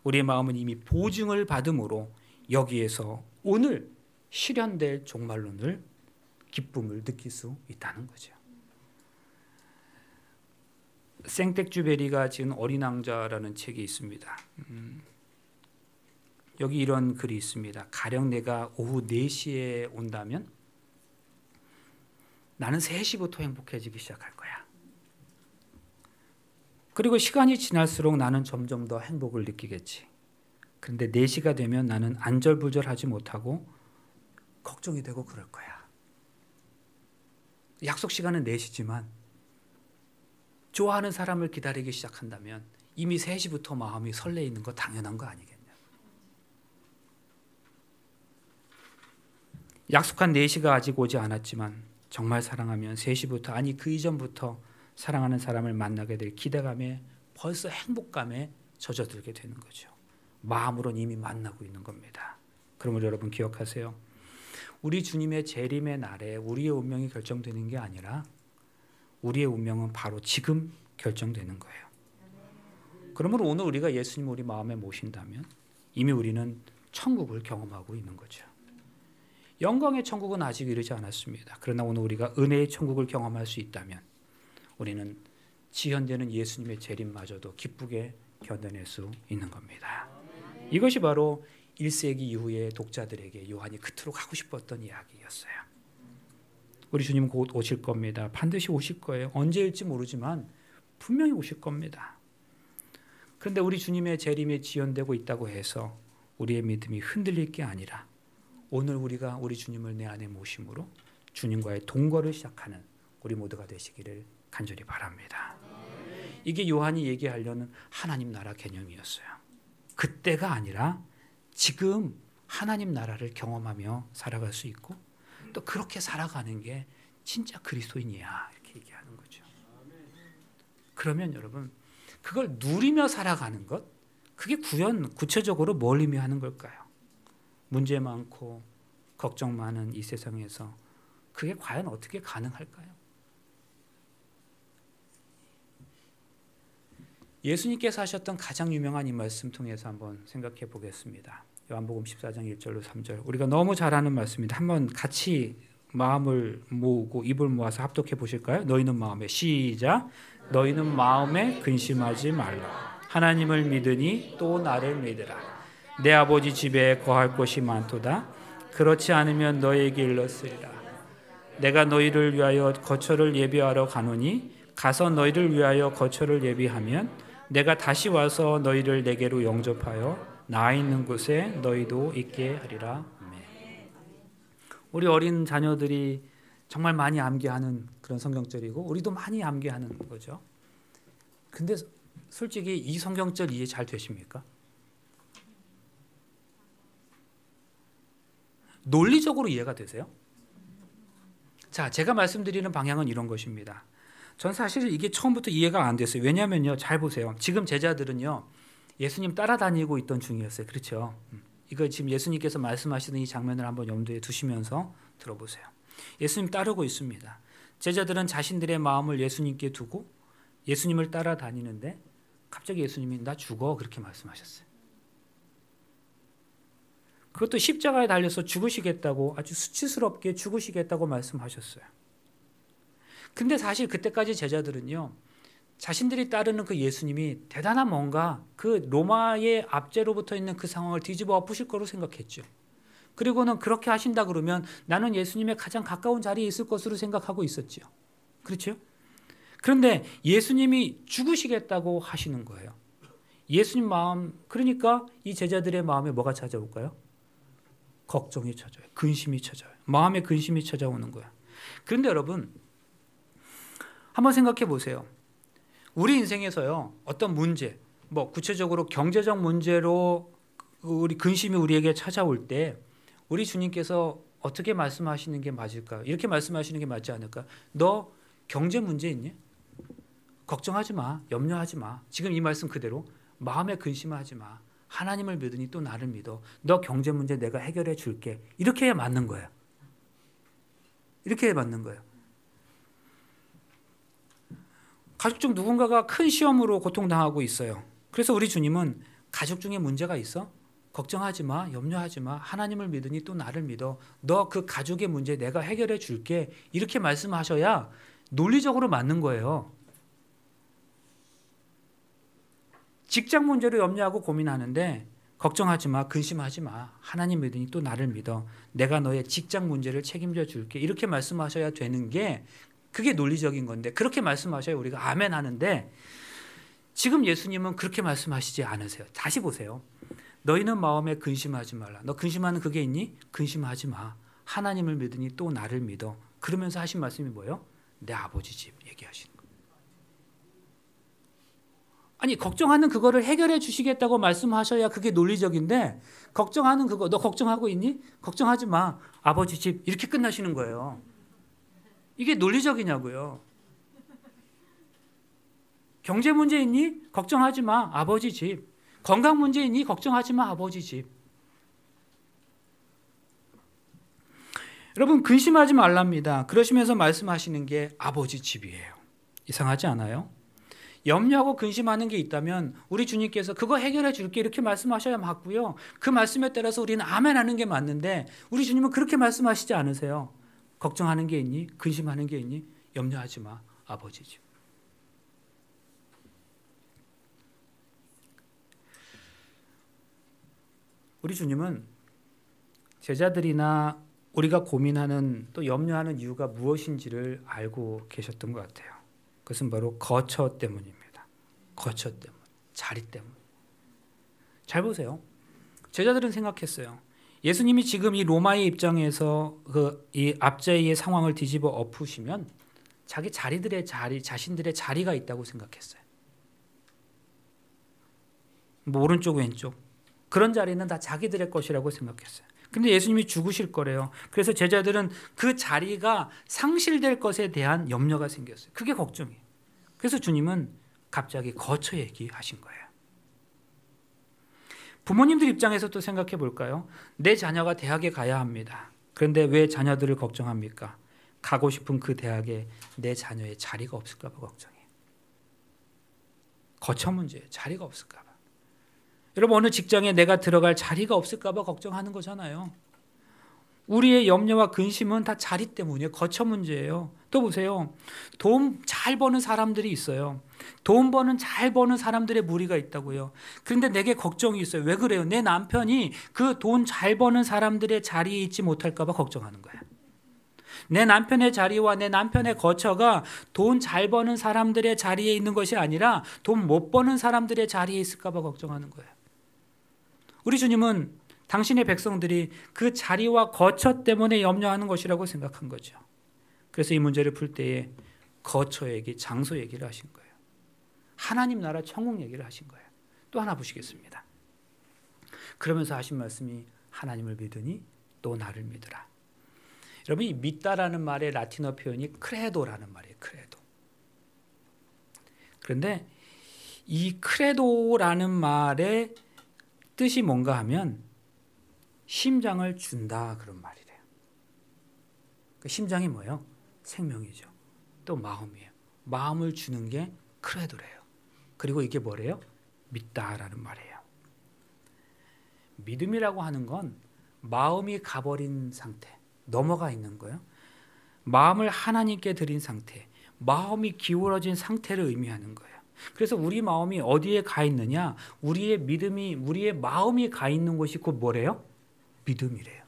우리의 마음은 이미 보증을 받음으로 여기에서 오늘 실현될 종말론을 기쁨을 느낄 수 있다는 거죠. 생텍쥐베리가 지은 어린 왕자라는 책이 있습니다. 여기 이런 글이 있습니다. 가령 내가 오후 4시에 온다면 나는 3시부터 행복해지기 시작할 거야. 그리고 시간이 지날수록 나는 점점 더 행복을 느끼겠지. 그런데 4시가 되면 나는 안절부절하지 못하고 걱정이 되고 그럴 거야. 약속 시간은 4시지만 좋아하는 사람을 기다리기 시작한다면 이미 3시부터 마음이 설레이는 거 당연한 거 아니겠냐. 약속한 4시가 아직 오지 않았지만 정말 사랑하면 3시부터, 아니 그 이전부터 사랑하는 사람을 만나게 될 기대감에, 벌써 행복감에 젖어들게 되는 거죠. 마음으로는 이미 만나고 있는 겁니다. 그러므로 여러분 기억하세요. 우리 주님의 재림의 날에 우리의 운명이 결정되는 게 아니라 우리의 운명은 바로 지금 결정되는 거예요. 그러므로 오늘 우리가 예수님을 우리 마음에 모신다면 이미 우리는 천국을 경험하고 있는 거죠. 영광의 천국은 아직 이르지 않았습니다. 그러나 오늘 우리가 은혜의 천국을 경험할 수 있다면 우리는 지연되는 예수님의 재림마저도 기쁘게 견뎌낼 수 있는 겁니다. 이것이 바로 1세기 이후의 독자들에게 요한이 그토록 하고 싶었던 이야기였어요. 우리 주님 곧 오실 겁니다. 반드시 오실 거예요. 언제일지 모르지만 분명히 오실 겁니다. 그런데 우리 주님의 재림이 지연되고 있다고 해서 우리의 믿음이 흔들릴 게 아니라 오늘 우리가 우리 주님을 내 안에 모심으로 주님과의 동거를 시작하는 우리 모두가 되시기를 간절히 바랍니다. 이게 요한이 얘기하려는 하나님 나라 개념이었어요. 그때가 아니라 지금 하나님 나라를 경험하며 살아갈 수 있고 또 그렇게 살아가는 게 진짜 그리스도인이야, 이렇게 얘기하는 거죠. 그러면 여러분, 그걸 누리며 살아가는 것, 그게 구체적으로 뭘 의미하는 걸까요? 문제 많고 걱정 많은 이 세상에서 그게 과연 어떻게 가능할까요? 예수님께서 하셨던 가장 유명한 이 말씀 통해서 한번 생각해 보겠습니다. 요한복음 14장 1절로 3절. 우리가 너무 잘 아는 말씀입니다. 한번 같이 마음을 모으고 입을 모아서 합독해 보실까요? 너희는 마음에, 시작. 너희는 마음에 근심하지 말라. 하나님을 믿으니 또 나를 믿으라. 내 아버지 집에 거할 곳이 많도다. 그렇지 않으면 너희에게 일렀으리라. 내가 너희를 위하여 거처를 예비하러 가노니 가서 너희를 위하여 거처를 예비하면 내가 다시 와서 너희를 내게로 영접하여 나 있는 곳에 너희도 있게 하리라. 우리 어린 자녀들이 정말 많이 암기하는 그런 성경절이고 우리도 많이 암기하는 거죠. 근데 솔직히 이 성경절 이해 잘 되십니까? 논리적으로 이해가 되세요? 자, 제가 말씀드리는 방향은 이런 것입니다. 전 사실 이게 처음부터 이해가 안 됐어요. 왜냐하면요, 잘 보세요. 지금 제자들은요, 예수님 따라다니고 있던 중이었어요. 그렇죠? 이거 지금 예수님께서 말씀하시는 이 장면을 한번 염두에 두시면서 들어보세요. 예수님 따르고 있습니다. 제자들은 자신들의 마음을 예수님께 두고 예수님을 따라다니는데 갑자기 예수님이 나 죽어, 그렇게 말씀하셨어요. 그것도 십자가에 달려서 죽으시겠다고, 아주 수치스럽게 죽으시겠다고 말씀하셨어요. 근데 사실 그때까지 제자들은요, 자신들이 따르는 그 예수님이 대단한 뭔가 그 로마의 압제로부터 있는 그 상황을 뒤집어 엎으실 거로 생각했죠. 그리고는 그렇게 하신다 그러면 나는 예수님의 가장 가까운 자리에 있을 것으로 생각하고 있었지요. 그렇죠? 그런데 예수님이 죽으시겠다고 하시는 거예요. 예수님 마음, 그러니까 이 제자들의 마음에 뭐가 찾아올까요? 걱정이 찾아와요. 근심이 찾아와요. 마음에 근심이 찾아오는 거예요. 그런데 여러분, 한번 생각해 보세요. 우리 인생에서요, 어떤 문제, 뭐 구체적으로 경제적 문제로 우리 근심이 우리에게 찾아올 때 우리 주님께서 어떻게 말씀하시는 게 맞을까요? 이렇게 말씀하시는 게 맞지 않을까? 너 경제 문제 있니? 걱정하지 마. 염려하지 마. 지금 이 말씀 그대로 마음에 근심하지 마. 하나님을 믿으니 또 나를 믿어. 너 경제 문제 내가 해결해 줄게. 이렇게 해야 맞는 거예요. 이렇게 해야 맞는 거예요. 가족 중 누군가가 큰 시험으로 고통당하고 있어요. 그래서 우리 주님은 가족 중에 문제가 있어? 걱정하지 마. 염려하지 마. 하나님을 믿으니 또 나를 믿어. 너 그 가족의 문제 내가 해결해 줄게. 이렇게 말씀하셔야 논리적으로 맞는 거예요. 직장 문제로 염려하고 고민하는데 걱정하지 마. 근심하지 마. 하나님 믿으니 또 나를 믿어. 내가 너의 직장 문제를 책임져 줄게. 이렇게 말씀하셔야 되는 게 그게 논리적인 건데 그렇게 말씀하셔야 우리가 아멘 하는데 지금 예수님은 그렇게 말씀하시지 않으세요. 다시 보세요. 너희는 마음에 근심하지 말라. 너 근심하는 그게 있니? 근심하지 마. 하나님을 믿으니 또 나를 믿어. 그러면서 하신 말씀이 뭐예요? 내 아버지 집 얘기하시는 거예요. 아니 걱정하는 그거를 해결해 주시겠다고 말씀하셔야 그게 논리적인데 걱정하는 그거 너 걱정하고 있니? 걱정하지 마. 아버지 집 이렇게 끝나시는 거예요. 이게 논리적이냐고요. 경제 문제 있니? 걱정하지 마. 아버지 집. 건강 문제 있니? 걱정하지 마. 아버지 집. 여러분 근심하지 말랍니다. 그러시면서 말씀하시는 게 아버지 집이에요. 이상하지 않아요? 염려하고 근심하는 게 있다면 우리 주님께서 그거 해결해 줄게 이렇게 말씀하셔야 맞고요. 그 말씀에 따라서 우리는 아멘 하는 게 맞는데 우리 주님은 그렇게 말씀하시지 않으세요. 걱정하는 게 있니? 근심하는 게 있니? 염려하지 마. 아버지 집. 우리 주님은 제자들이나 우리가 고민하는 또 염려하는 이유가 무엇인지를 알고 계셨던 것 같아요. 그것은 바로 거처 때문입니다. 거처 때문, 자리 때문. 잘 보세요. 제자들은 생각했어요. 예수님이 지금 이 로마의 입장에서 이 앞자리의 상황을 뒤집어 엎으시면 자기 자신들의 자리가 있다고 생각했어요. 뭐 오른쪽 왼쪽 그런 자리는 다 자기들의 것이라고 생각했어요. 근데 예수님이 죽으실 거래요. 그래서 제자들은 그 자리가 상실될 것에 대한 염려가 생겼어요. 그게 걱정이에요. 그래서 주님은 갑자기 거처 얘기하신 거예요. 부모님들 입장에서 또 생각해 볼까요? 내 자녀가 대학에 가야 합니다. 그런데 왜 자녀들을 걱정합니까? 가고 싶은 그 대학에 내 자녀의 자리가 없을까 봐 걱정해요. 거처 문제예요. 자리가 없을까 봐. 여러분 어느 직장에 내가 들어갈 자리가 없을까 봐 걱정하는 거잖아요. 우리의 염려와 근심은 다 자리 때문이에요. 거처 문제예요. 또 보세요. 돈 잘 버는 사람들이 있어요. 잘 버는 사람들의 무리가 있다고요. 그런데 내게 걱정이 있어요. 왜 그래요? 내 남편이 그 돈 잘 버는 사람들의 자리에 있지 못할까 봐 걱정하는 거예요. 내 남편의 자리와 내 남편의 거처가 돈 잘 버는 사람들의 자리에 있는 것이 아니라 돈 못 버는 사람들의 자리에 있을까 봐 걱정하는 거예요. 우리 주님은 당신의 백성들이 그 자리와 거처 때문에 염려하는 것이라고 생각한 거죠. 그래서 이 문제를 풀 때에 거처 얘기, 장소 얘기를 하신 거예요. 하나님 나라 천국 얘기를 하신 거예요. 또 하나 보시겠습니다. 그러면서 하신 말씀이 하나님을 믿으니 또 나를 믿으라. 여러분 이 믿다라는 말의 라틴어 표현이 크레도라는 말이에요. 크레도. 그런데 이 크레도라는 말의 뜻이 뭔가 하면 심장을 준다 그런 말이래요. 그 심장이 뭐예요? 생명이죠. 또 마음이에요. 마음을 주는 게 크레도래요. 그리고 이게 뭐래요? 믿다라는 말이에요. 믿음이라고 하는 건 마음이 가버린 상태, 넘어가 있는 거예요. 마음을 하나님께 드린 상태, 마음이 기울어진 상태를 의미하는 거예요. 그래서 우리 마음이 어디에 가 있느냐? 우리의 믿음이, 우리의 마음이 가 있는 곳이 곧 뭐래요? 믿음이래요.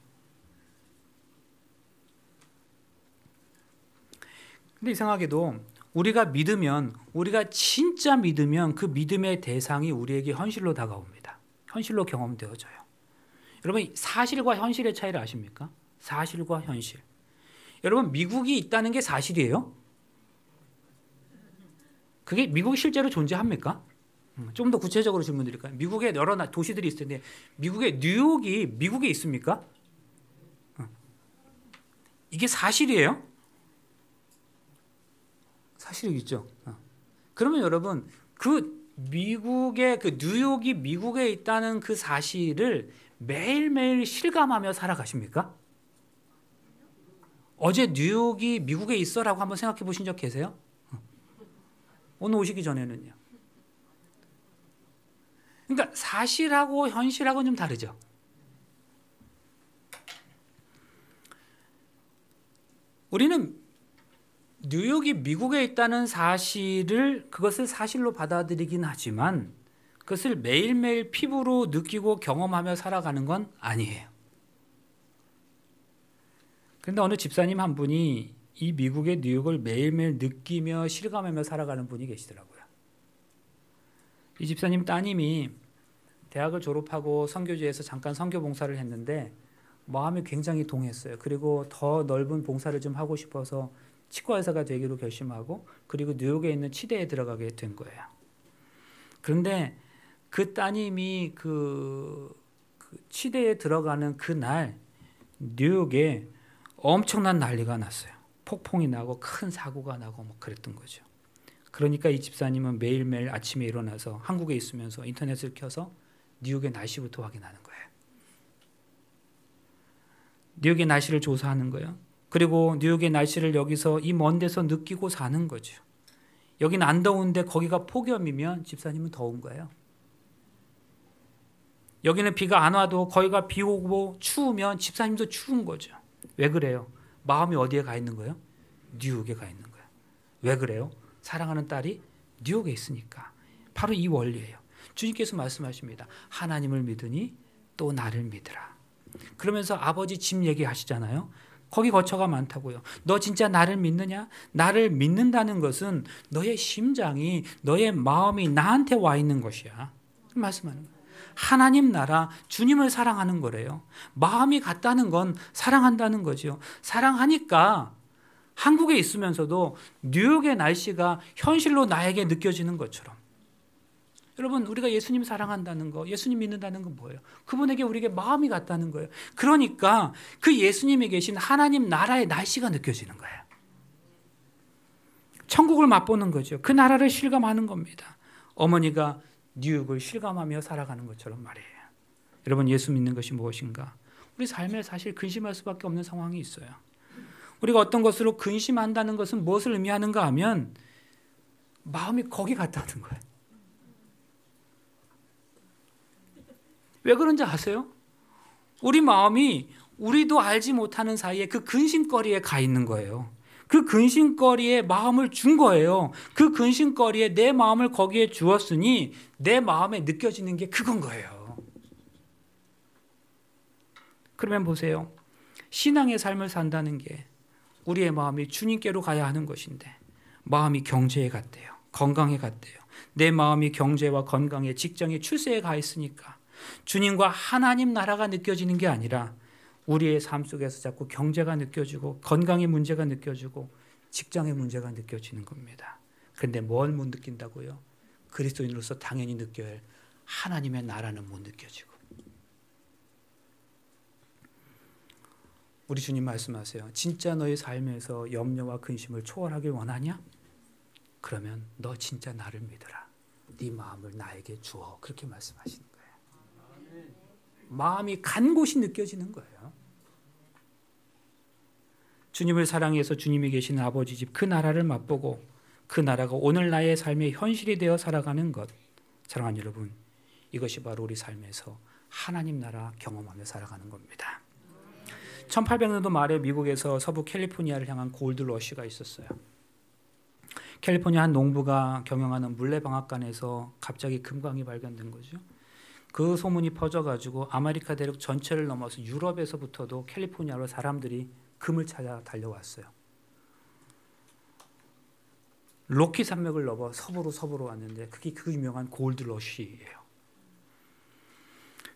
근데 이상하게도 우리가 믿으면, 우리가 진짜 믿으면 그 믿음의 대상이 우리에게 현실로 다가옵니다. 현실로 경험되어져요. 여러분, 사실과 현실의 차이를 아십니까? 사실과 현실. 여러분, 미국이 있다는 게 사실이에요? 그게 미국이 실제로 존재합니까? 좀 더 구체적으로 질문 드릴까요? 미국에 여러 도시들이 있을 텐데 미국의 뉴욕이 미국에 있습니까? 이게 사실이에요? 사실이겠죠. 그러면 여러분, 그 미국의 그 뉴욕이 미국에 있다는 그 사실을 매일매일 실감하며 살아가십니까? 어제 뉴욕이 미국에 있어라고 한번 생각해 보신 적 계세요? 오늘 오시기 전에는요. 그러니까 사실하고 현실하고는 좀 다르죠. 우리는 뉴욕이 미국에 있다는 사실을, 그것을 사실로 받아들이긴 하지만 그것을 매일매일 피부로 느끼고 경험하며 살아가는 건 아니에요. 그런데 어느 집사님 한 분이 이 미국의 뉴욕을 매일매일 느끼며 실감하며 살아가는 분이 계시더라고요. 이 집사님 따님이 대학을 졸업하고 선교지에서 잠깐 선교 봉사를 했는데 마음이 굉장히 동했어요. 그리고 더 넓은 봉사를 좀 하고 싶어서 치과 의사가 되기로 결심하고, 그리고 뉴욕에 있는 치대에 들어가게 된 거예요. 그런데 그 따님이 그 치대에 들어가는 그날 뉴욕에 엄청난 난리가 났어요. 폭풍이 나고 큰 사고가 나고 뭐 그랬던 거죠. 그러니까 이 집사님은 매일매일 아침에 일어나서 한국에 있으면서 인터넷을 켜서 뉴욕의 날씨부터 확인하는 거예요. 뉴욕의 날씨를 조사하는 거예요. 그리고 뉴욕의 날씨를 여기서 이 먼 데서 느끼고 사는 거죠. 여기는 안 더운데 거기가 폭염이면 집사님은 더운 거예요. 여기는 비가 안 와도 거기가 비 오고 추우면 집사님도 추운 거죠. 왜 그래요? 마음이 어디에 가 있는 거예요? 뉴욕에 가 있는 거예요. 왜 그래요? 사랑하는 딸이 뉴욕에 있으니까. 바로 이 원리예요. 주님께서 말씀하십니다. 하나님을 믿으니 또 나를 믿으라. 그러면서 아버지 집 얘기하시잖아요. 거기 거처가 많다고요. 너 진짜 나를 믿느냐? 나를 믿는다는 것은 너의 심장이, 너의 마음이 나한테 와 있는 것이야. 말씀하는 거예요. 하나님 나라, 주님을 사랑하는 거래요. 마음이 같다는 건 사랑한다는 거죠. 사랑하니까 한국에 있으면서도 뉴욕의 날씨가 현실로 나에게 느껴지는 것처럼. 여러분, 우리가 예수님 사랑한다는 거, 예수님 믿는다는 건 뭐예요? 그분에게 우리에게 마음이 같다는 거예요. 그러니까 그 예수님이 계신 하나님 나라의 날씨가 느껴지는 거예요. 천국을 맛보는 거죠. 그 나라를 실감하는 겁니다. 어머니가 뉴욕을 실감하며 살아가는 것처럼 말이에요. 여러분, 예수 믿는 것이 무엇인가? 우리 삶에 사실 근심할 수밖에 없는 상황이 있어요. 우리가 어떤 것으로 근심한다는 것은 무엇을 의미하는가 하면 마음이 거기 갔다는 거예요. 왜 그런지 아세요? 우리 마음이 우리도 알지 못하는 사이에 그 근심거리에 가 있는 거예요. 그 근심거리에 마음을 준 거예요. 그 근심거리에 내 마음을 거기에 주었으니 내 마음에 느껴지는 게 그건 거예요. 그러면 보세요. 신앙의 삶을 산다는 게 우리의 마음이 주님께로 가야 하는 것인데 마음이 경제에 갔대요. 건강에 갔대요. 내 마음이 경제와 건강에, 직장에, 출세에 가 있으니까 주님과 하나님 나라가 느껴지는 게 아니라 우리의 삶 속에서 자꾸 경제가 느껴지고 건강의 문제가 느껴지고 직장의 문제가 느껴지는 겁니다. 그런데 뭘 못 느낀다고요? 그리스도인으로서 당연히 느껴야 할 하나님의 나라는 못 느껴지고. 우리 주님 말씀하세요. 진짜 너의 삶에서 염려와 근심을 초월하길 원하냐? 그러면 너 진짜 나를 믿어라. 네 마음을 나에게 주어. 그렇게 말씀하시는 거예요. 마음이 간 곳이 느껴지는 거예요. 주님을 사랑해서 주님이 계시는 아버지 집, 그 나라를 맛보고 그 나라가 오늘 나의 삶의 현실이 되어 살아가는 것. 사랑하는 여러분, 이것이 바로 우리 삶에서 하나님 나라 경험하며 살아가는 겁니다. 1800년도 말에 미국에서 서부 캘리포니아를 향한 골드 러시가 있었어요. 캘리포니아 한 농부가 경영하는 물레방앗간에서 갑자기 금광이 발견된 거죠. 그 소문이 퍼져가지고 아메리카 대륙 전체를 넘어서 유럽에서부터도 캘리포니아로 사람들이 금을 찾아 달려왔어요. 로키 산맥을 넘어 서부로 왔는데 그게 그 유명한 골드러시예요.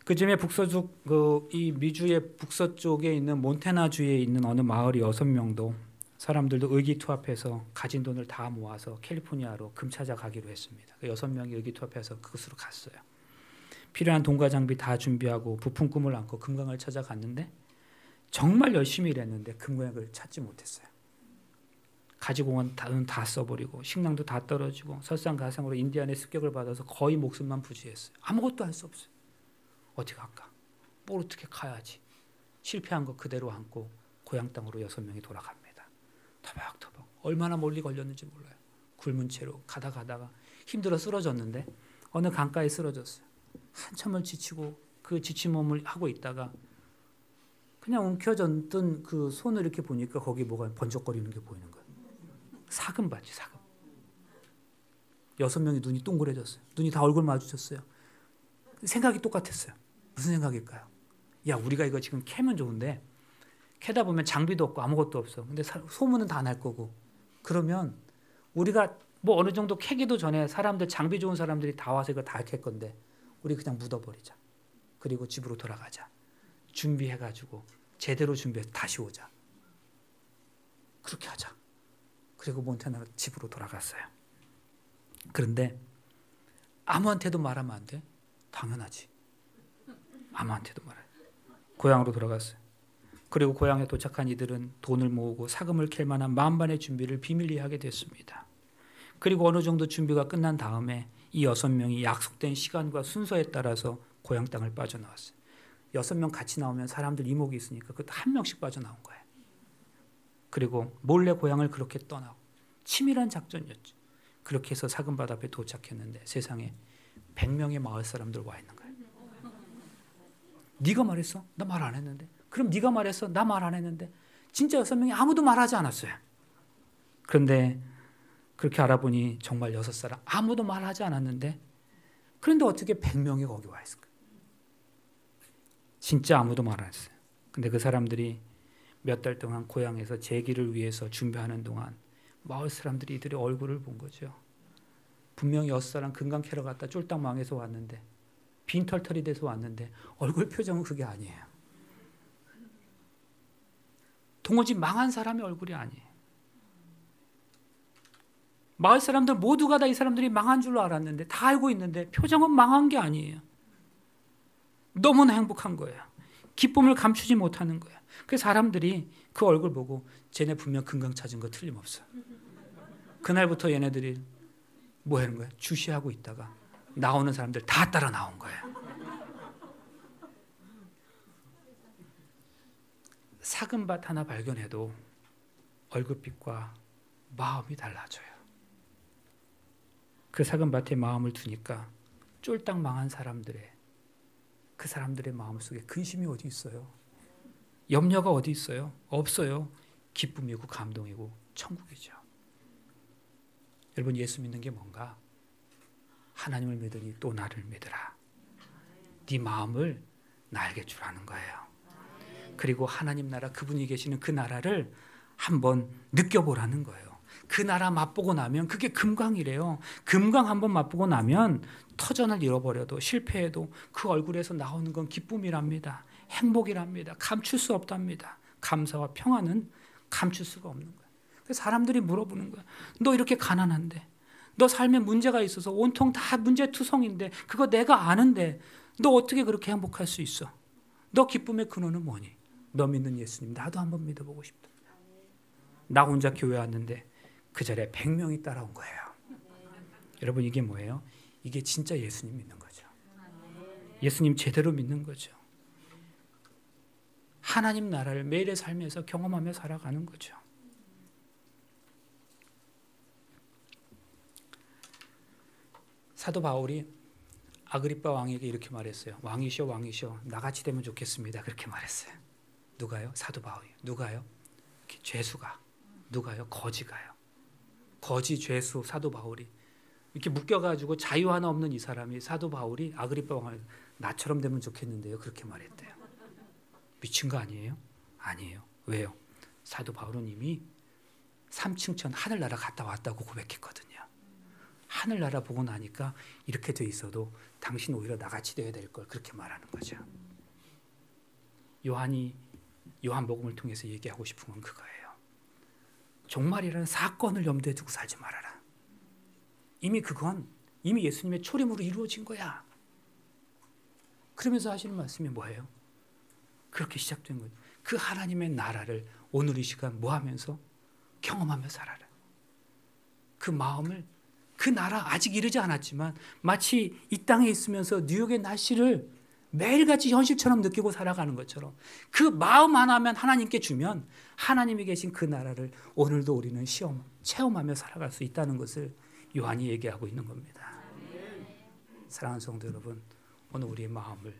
그쯤에 북서쪽 이 미주의 북서쪽에 있는 몬태나주에 있는 어느 마을 6명도 사람들도 의기투합해서 가진 돈을 다 모아서 캘리포니아로 금 찾아가기로 했습니다. 6명이 의기투합해서 그곳으로 갔어요. 필요한 돈과 장비 다 준비하고 부푼 꿈을 안고 금강을 찾아갔는데 정말 열심히 일했는데 금강을 찾지 못했어요. 가지고 온 돈은 다 써버리고 식량도 다 떨어지고 설상가상으로 인디안의 습격을 받아서 거의 목숨만 부지했어요. 아무것도 할 수 없어요. 어디 갈까? 뭘 어떻게 가야지. 실패한 거 그대로 안고 고향 땅으로 6명이 돌아갑니다. 터벅터벅 얼마나 멀리 걸렸는지 몰라요. 굶은 채로 가다가 힘들어 쓰러졌는데 어느 강가에 쓰러졌어요. 한참을 지치고 그 지친 몸을 하고 있다가 그냥 움켜졌던 그 손을 이렇게 보니까 거기 뭐가 번쩍거리는 게 보이는 거예요. 사금밭이 사금. 6명이 눈이 동그래졌어요. 눈이 다 얼굴 마주쳤어요. 생각이 똑같았어요. 무슨 생각일까요? 야, 우리가 이거 지금 캐면 좋은데 캐다 보면 장비도 없고 아무것도 없어. 근데 소문은 다 날 거고. 그러면 우리가 뭐 어느 정도 캐기도 전에 사람들 장비 좋은 사람들이 다 와서 이거 다 캘 건데 우리 그냥 묻어버리자. 그리고 집으로 돌아가자. 준비해가지고 제대로 준비해서 다시 오자. 그렇게 하자. 그리고 몬태나 집으로 돌아갔어요. 그런데 아무한테도 말하면 안 돼? 당연하지. 아무한테도 말해. 고향으로 돌아갔어요. 그리고 고향에 도착한 이들은 돈을 모으고 사금을 캘 만한 만반의 준비를 비밀리에 하게 됐습니다. 그리고 어느 정도 준비가 끝난 다음에 이 6명이 약속된 시간과 순서에 따라서 고향 땅을 빠져나왔어요. 6명 같이 나오면 사람들 이목이 있으니까 그것도 한 명씩 빠져나온 거예요. 그리고 몰래 고향을 그렇게 떠나고 치밀한 작전이었죠. 그렇게 해서 사금바다 앞에 도착했는데 세상에 100명의 마을 사람들 와 있는 거예요. 네가 말했어? 나 말 안 했는데. 그럼 네가 말했어? 나 말 안 했는데. 진짜 6명이 아무도 말하지 않았어요. 그런데 그렇게 알아보니 정말 6사람 아무도 말하지 않았는데 그런데 어떻게 100명이 거기 와 있을까? 진짜 아무도 말 안 했어요. 근데 그 사람들이 몇 달 동안 고향에서 재기를 위해서 준비하는 동안 마을 사람들이 이들의 얼굴을 본 거죠. 분명히 6사람 금강 캐러 갔다 쫄딱 망해서 왔는데 빈털털이 돼서 왔는데 얼굴 표정은 그게 아니에요. 도무지 망한 사람의 얼굴이 아니에요. 마을 사람들 모두가 다 이 사람들이 망한 줄로 알았는데 다 알고 있는데 표정은 망한 게 아니에요. 너무나 행복한 거예요. 기쁨을 감추지 못하는 거예요. 그래서 사람들이 그 얼굴 보고 쟤네 분명 금강 찾은 거 틀림없어. 그날부터 얘네들이 뭐 하는 거예요? 주시하고 있다가 나오는 사람들 다 따라 나온 거예요. 사금밭 하나 발견해도 얼굴빛과 마음이 달라져요. 그 사금밭에 마음을 두니까 쫄딱 망한 그 사람들의 마음속에 근심이 어디 있어요? 염려가 어디 있어요? 없어요. 기쁨이고 감동이고 천국이죠. 여러분, 예수 믿는 게 뭔가? 하나님을 믿으니 또 나를 믿으라. 네 마음을 나에게 주라는 거예요. 그리고 하나님 나라, 그분이 계시는 그 나라를 한번 느껴보라는 거예요. 그 나라 맛보고 나면 그게 금강이래요. 금강 한번 맛보고 나면 터전을 잃어버려도 실패해도 그 얼굴에서 나오는 건 기쁨이랍니다. 행복이랍니다. 감출 수 없답니다. 감사와 평안은 감출 수가 없는 거예요. 그래서 사람들이 물어보는 거예요. 너 이렇게 가난한데, 너 삶에 문제가 있어서 온통 다 문제투성인데 그거 내가 아는데 너 어떻게 그렇게 행복할 수 있어? 너 기쁨의 근원은 뭐니? 너 믿는 예수님 나도 한번 믿어보고 싶다. 나 혼자 교회 왔는데 그 자리에 100명이 따라온 거예요. 여러분, 이게 뭐예요? 이게 진짜 예수님 믿는 거죠. 예수님 제대로 믿는 거죠. 하나님 나라를 매일의 삶에서 경험하며 살아가는 거죠. 사도 바울이 아그리빠 왕에게 이렇게 말했어요. 왕이시여, 왕이시여, 나같이 되면 좋겠습니다. 그렇게 말했어요. 누가요? 사도 바울이. 누가요? 죄수가. 누가요? 거지가요. 거지, 죄수, 사도 바울이 이렇게 묶여가지고 자유 하나 없는 이 사람이 사도 바울이 아그리빠 왕을 나처럼 되면 좋겠는데요. 그렇게 말했대요. 미친 거 아니에요? 아니에요. 왜요? 사도 바울은 이미 3층천 하늘나라 갔다 왔다고 고백했거든요. 하늘나라 보고 나니까 이렇게 돼 있어도 당신 오히려 나같이 돼야 될 걸 그렇게 말하는 거죠. 요한이 요한복음을 통해서 얘기하고 싶은 건 그거예요. 종말이라는 사건을 염두에 두고 살지 말아라. 이미 예수님의 초림으로 이루어진 거야. 그러면서 하시는 말씀이 뭐예요? 그렇게 시작된 거예요. 그 하나님의 나라를 오늘 이 시간 뭐 하면서? 경험하며 살아라. 그 마음을, 그 나라 아직 이르지 않았지만 마치 이 땅에 있으면서 뉴욕의 날씨를 매일같이 현실처럼 느끼고 살아가는 것처럼 그 마음 하나면 하나님께 주면 하나님이 계신 그 나라를 오늘도 우리는 체험하며 살아갈 수 있다는 것을 요한이 얘기하고 있는 겁니다. 사랑하는 성도 여러분, 오늘 우리의 마음을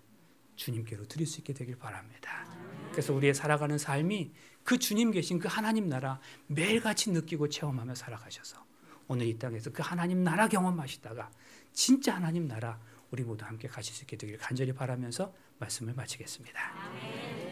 주님께로 드릴 수 있게 되길 바랍니다. 그래서 우리의 살아가는 삶이 그 주님 계신 그 하나님 나라 매일같이 느끼고 체험하며 살아가셔서 오늘 이 땅에서 그 하나님 나라 경험하시다가 진짜 하나님 나라 우리 모두 함께 가실 수 있게 되길 간절히 바라면서 말씀을 마치겠습니다. 아멘.